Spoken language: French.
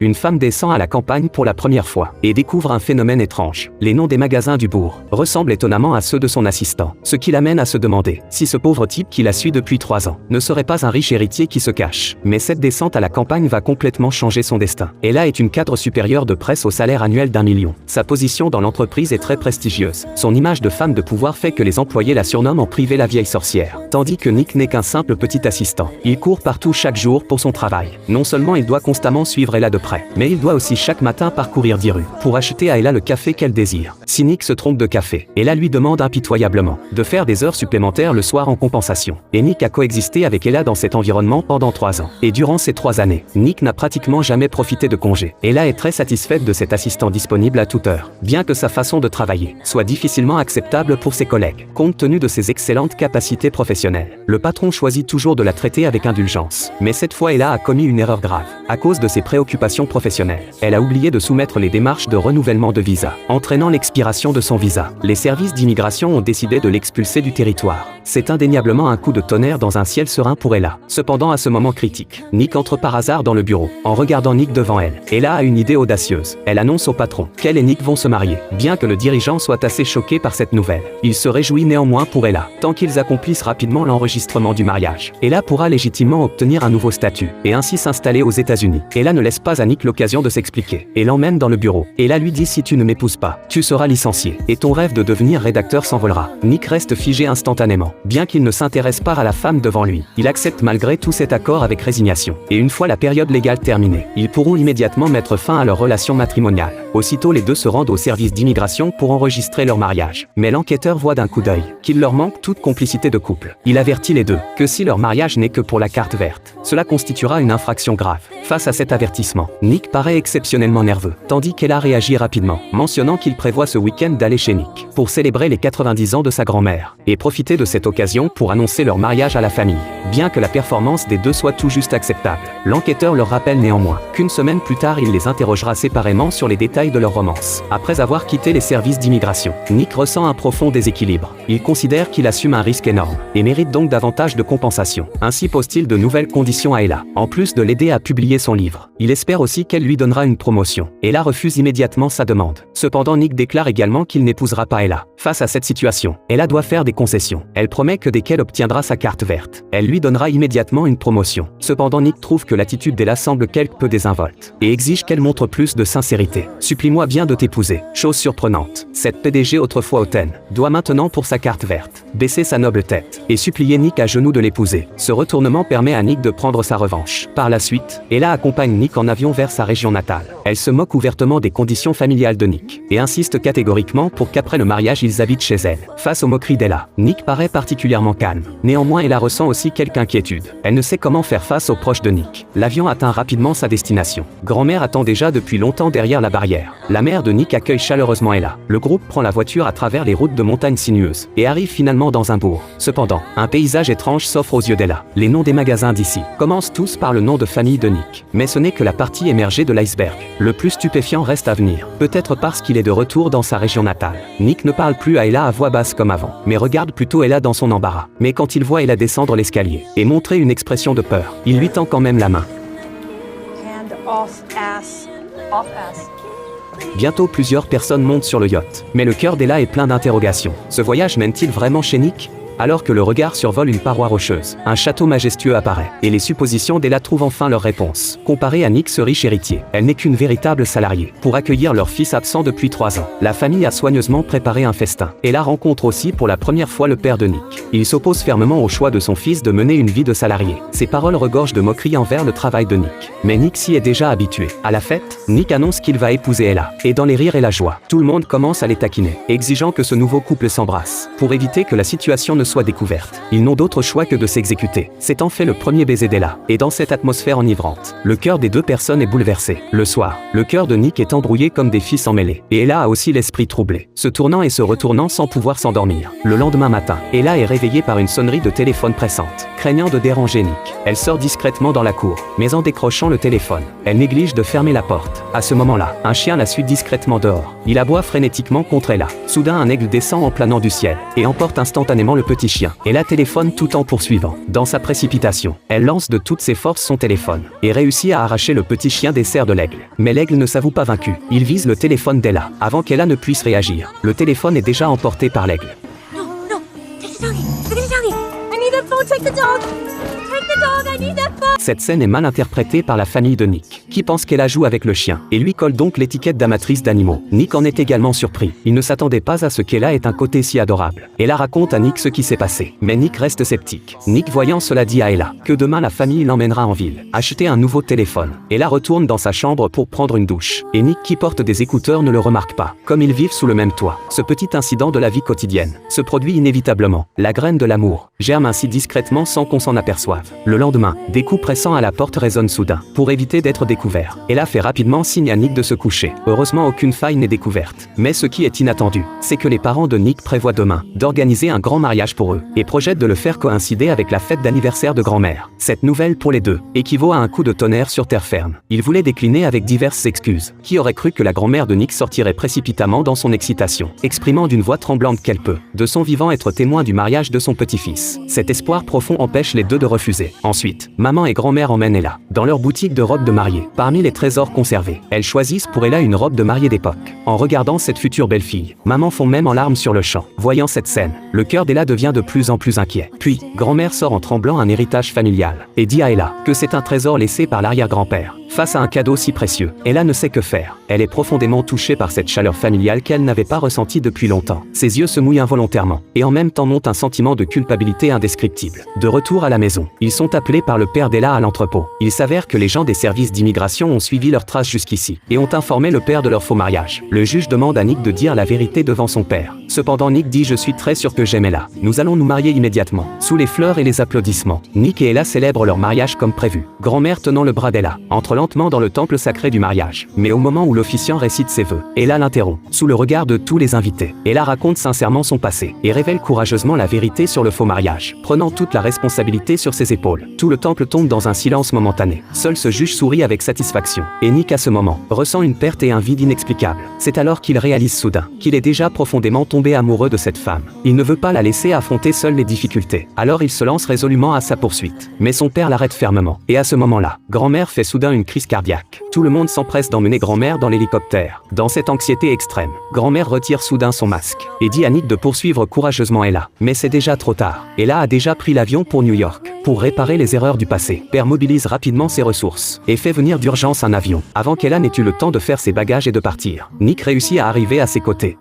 Une femme descend à la campagne pour la première fois et découvre un phénomène étrange. Les noms des magasins du bourg ressemblent étonnamment à ceux de son assistant, ce qui l'amène à se demander si ce pauvre type qui la suit depuis 3 ans ne serait pas un riche héritier qui se cache. Mais cette descente à la campagne va complètement changer son destin. Ella est une cadre supérieure de presse au salaire annuel d'1 million. Sa position dans l'entreprise est très prestigieuse. Son image de femme de pouvoir fait que les employés la surnomment en privé la vieille sorcière. Tandis que Nick n'est qu'un simple petit assistant. Il court partout chaque jour pour son travail. Non seulement il doit constamment suivre Ella de près, mais il doit aussi chaque matin parcourir 10 rues pour acheter à Ella le café qu'elle désire. Si Nick se trompe de café, Ella lui demande impitoyablement de faire des heures supplémentaires le soir en compensation. Et Nick a coexisté avec Ella dans cet environnement pendant 3 ans. Et durant ces 3 années, Nick n'a pratiquement jamais profité de congé. Ella est très satisfaite de cet assistant disponible à toute heure, bien que sa façon de travailler soit difficilement acceptable pour ses collègues, compte tenu de ses excellentes capacités professionnelles. Le patron choisit toujours de la traiter avec indulgence. Mais cette fois, Ella a commis une erreur grave. À cause de ses préoccupations professionnelles, elle a oublié de soumettre les démarches de renouvellement de visa, entraînant l'expiration de son visa. Les services d'immigration ont décidé de l'expulser du territoire. C'est indéniablement un coup de tonnerre dans un ciel serein pour Ella. Cependant, à ce moment critique, Nick entre par hasard dans le bureau. En regardant Nick devant elle, Ella a une idée audacieuse. Elle annonce au patron qu'elle et Nick vont se marier. Bien que le dirigeant soit assez choqué par cette nouvelle, il se réjouit néanmoins pour Ella, tant qu'ils accomplissent rapidement l'enregistrement du mariage. Ella pourra légitimement obtenir un nouveau statut et ainsi s'installer aux États-Unis. Ella ne laisse pas à Nick l'occasion de s'expliquer et l'emmène dans le bureau. Ella lui dit: si tu ne m'épouses pas, tu seras licencié et ton rêve de devenir rédacteur s'envolera. Nick reste figé instantanément. Bien qu'il ne s'intéresse pas à la femme devant lui, il accepte malgré tout cet accord avec résignation. Et une fois la période légale terminée, ils pourront immédiatement mettre fin à leur relation matrimoniale. Aussitôt, les deux se rendent au service d'immigration pour enregistrer leur mariage. Mais l'enquêteur voit d'un coup d'œil qu'il leur manque toute complicité de couple. Il avertit les deux que si leur mariage n'est que pour la carte verte, cela constituera une infraction grave. Face à cet avertissement, Nick paraît exceptionnellement nerveux, tandis qu'Ella réagit rapidement, mentionnant qu'il prévoit ce week-end d'aller chez Nick pour célébrer les 90 ans de sa grand-mère et profiter de cette occasion pour annoncer leur mariage à la famille. Bien que la performance des deux soit tout juste acceptable, l'enquêteur leur rappelle néanmoins qu'une semaine plus tard, il les interrogera séparément sur les détails de leur romance. Après avoir quitté les services d'immigration, Nick ressent un profond déséquilibre. Il considère qu'il assume un risque énorme et mérite donc davantage de compensation. Ainsi pose-t-il de nouvelles conditions à Ella, en plus de l'aider à publier son livre. Il espère aussi qu'elle lui donnera une promotion. Ella refuse immédiatement sa demande. Cependant, Nick déclare également qu'il n'épousera pas Ella. Face à cette situation, Ella doit faire des concessions. Elle promet que dès qu'elle obtiendra sa carte verte, elle lui donnera immédiatement une promotion. Cependant, Nick trouve que l'attitude d'Ella semble quelque peu désinvolte et exige qu'elle montre plus de sincérité. Supplie-moi bien de t'épouser. Chose surprenante, cette PDG autrefois hautaine doit maintenant, pour sa carte verte, baisser sa noble tête et supplier Nick à genoux de l'épouser. Ce retournement permet à Nick de prendre sa revanche. Par la suite, Ella accompagne Nick en avion vers sa région natale. Elle se moque ouvertement des conditions familiales de Nick et insiste catégoriquement pour qu'après le mariage ils habitent chez elle. Face aux moqueries d'Ella, Nick paraît particulièrement calme. Néanmoins, Ella ressent aussi quelque inquiétude. Elle ne sait comment faire face aux proches de Nick. L'avion atteint rapidement sa destination. Grand-mère attend déjà depuis longtemps derrière la barrière. La mère de Nick accueille chaleureusement Ella. Le groupe prend la voiture à travers les routes de montagnes sinueuses et arrive finalement dans un bourg. Cependant, un paysage étrange s'offre aux yeux d'Ella. Les noms des magasins d'ici commencent tous par le nom de famille de Nick. Mais ce n'est que la partie émergée de l'iceberg. Le plus stupéfiant reste à venir. Peut-être parce qu'il est de retour dans sa région natale. Nick ne parle plus à Ella à voix basse comme avant, mais regarde plutôt Ella dans son embarras. Mais quand il voit Ella descendre l'escalier et montrer une expression de peur, il lui tend quand même la main. Hand off ass. Off ass. Bientôt, plusieurs personnes montent sur le yacht. Mais le cœur d'Ella est plein d'interrogations. Ce voyage mène-t-il vraiment chez Nick ? Alors que le regard survole une paroi rocheuse, un château majestueux apparaît, et les suppositions d'Ella trouvent enfin leur réponse. Comparée à Nick, ce riche héritier, elle n'est qu'une véritable salariée. Pour accueillir leur fils absent depuis 3 ans, la famille a soigneusement préparé un festin. Ella rencontre aussi pour la première fois le père de Nick. Il s'oppose fermement au choix de son fils de mener une vie de salarié. Ses paroles regorgent de moqueries envers le travail de Nick. Mais Nick s'y est déjà habitué. À la fête, Nick annonce qu'il va épouser Ella. Et dans les rires et la joie, tout le monde commence à les taquiner, exigeant que ce nouveau couple s'embrasse. Pour éviter que la situation ne soit découverte, ils n'ont d'autre choix que de s'exécuter. C'est en fait le premier baiser d'Ella, et dans cette atmosphère enivrante, le cœur des deux personnes est bouleversé. Le soir, le cœur de Nick est embrouillé comme des fils emmêlés, et Ella a aussi l'esprit troublé, se tournant et se retournant sans pouvoir s'endormir. Le lendemain matin, Ella est réveillée par une sonnerie de téléphone pressante. Craignant de déranger Nick, elle sort discrètement dans la cour, mais en décrochant le téléphone, elle néglige de fermer la porte. À ce moment-là, un chien la suit discrètement dehors. Il aboie frénétiquement contre Ella. Soudain, un aigle descend en planant du ciel, et emporte instantanément le petit petit chien, et la téléphone tout en poursuivant. Dans sa précipitation, elle lance de toutes ses forces son téléphone, et réussit à arracher le petit chien des serres de l'aigle. Mais l'aigle ne s'avoue pas vaincu. Il vise le téléphone d'Ella, avant qu'Ella ne puisse réagir. Le téléphone est déjà emporté par l'aigle. No, no. Take the doggy. Look at the doggy. I need that phone. Take the dog. Take the dog. I need that phone. Cette scène est mal interprétée par la famille de Nick, qui pense qu'Ella joue avec le chien, et lui colle donc l'étiquette d'amatrice d'animaux. Nick en est également surpris. Il ne s'attendait pas à ce qu'Ella ait un côté si adorable. Ella raconte à Nick ce qui s'est passé, mais Nick reste sceptique. Nick, voyant cela, dit à Ella que demain la famille l'emmènera en ville, acheter un nouveau téléphone. Ella retourne dans sa chambre pour prendre une douche, et Nick, qui porte des écouteurs, ne le remarque pas. Comme ils vivent sous le même toit, ce petit incident de la vie quotidienne se produit inévitablement. La graine de l'amour germe ainsi discrètement sans qu'on s'en aperçoive. Le lendemain, des coups pressants à la porte résonnent soudain. Pour éviter d'être découvert, Ella fait rapidement signe à Nick de se coucher. Heureusement, aucune faille n'est découverte. Mais ce qui est inattendu, c'est que les parents de Nick prévoient demain d'organiser un grand mariage pour eux, et projettent de le faire coïncider avec la fête d'anniversaire de grand-mère. Cette nouvelle pour les deux équivaut à un coup de tonnerre sur terre ferme. Ils voulaient décliner avec diverses excuses. Qui aurait cru que la grand-mère de Nick sortirait précipitamment dans son excitation, exprimant d'une voix tremblante qu'elle peut, de son vivant, être témoin du mariage de son petit-fils. Cet espoir profond empêche les deux de refuser. Ensuite, maman et grand-mère emmènent Ella dans leur boutique de robes de mariée. Parmi les trésors conservés, elles choisissent pour Ella une robe de mariée d'époque. En regardant cette future belle-fille, maman fond même en larmes sur le champ. Voyant cette scène, le cœur d'Ella devient de plus en plus inquiet. Puis, grand-mère sort en tremblant un héritage familial, et dit à Ella que c'est un trésor laissé par l'arrière-grand-père. Face à un cadeau si précieux, Ella ne sait que faire. Elle est profondément touchée par cette chaleur familiale qu'elle n'avait pas ressentie depuis longtemps. Ses yeux se mouillent involontairement, et en même temps monte un sentiment de culpabilité indescriptible. De retour à la maison, ils sont appelés par le père d'Ella à l'entrepôt. Il s'avère que les gens des services d'immigration ont suivi leurs traces jusqu'ici, et ont informé le père de leur faux mariage. Le juge demande à Nick de dire la vérité devant son père. Cependant, Nick dit: je suis très sûr que j'aime Ella. Nous allons nous marier immédiatement. Sous les fleurs et les applaudissements, Nick et Ella célèbrent leur mariage comme prévu. Grand-mère tenant le bras d'Ella entre lentement dans le temple sacré du mariage. Mais au moment où l'officiant récite ses vœux, Ella l'interrompt. Sous le regard de tous les invités, Ella raconte sincèrement son passé et révèle courageusement la vérité sur le faux mariage, prenant toute la responsabilité sur ses épaules. Tout le temple tombe dans un silence momentané. Seul ce juge sourit avec satisfaction. Et Nick, à ce moment, ressent une perte et un vide inexplicable. C'est alors qu'il réalise soudain qu'il est déjà profondément tombé amoureux de cette femme. Il ne veut pas la laisser affronter seule les difficultés. Alors il se lance résolument à sa poursuite. Mais son père l'arrête fermement. Et à ce moment-là, grand-mère fait soudain une crise cardiaque. Tout le monde s'empresse d'emmener grand-mère dans l'hélicoptère. Dans cette anxiété extrême, grand-mère retire soudain son masque et dit à Nick de poursuivre courageusement Ella. Mais c'est déjà trop tard. Ella a déjà pris l'avion pour New York. Pour réparer les erreurs du passé, père mobilise rapidement ses ressources et fait venir d'urgence un avion, avant qu'Ella n'ait eu le temps de faire ses bagages et de partir. Nick réussit à arriver à ses côtés.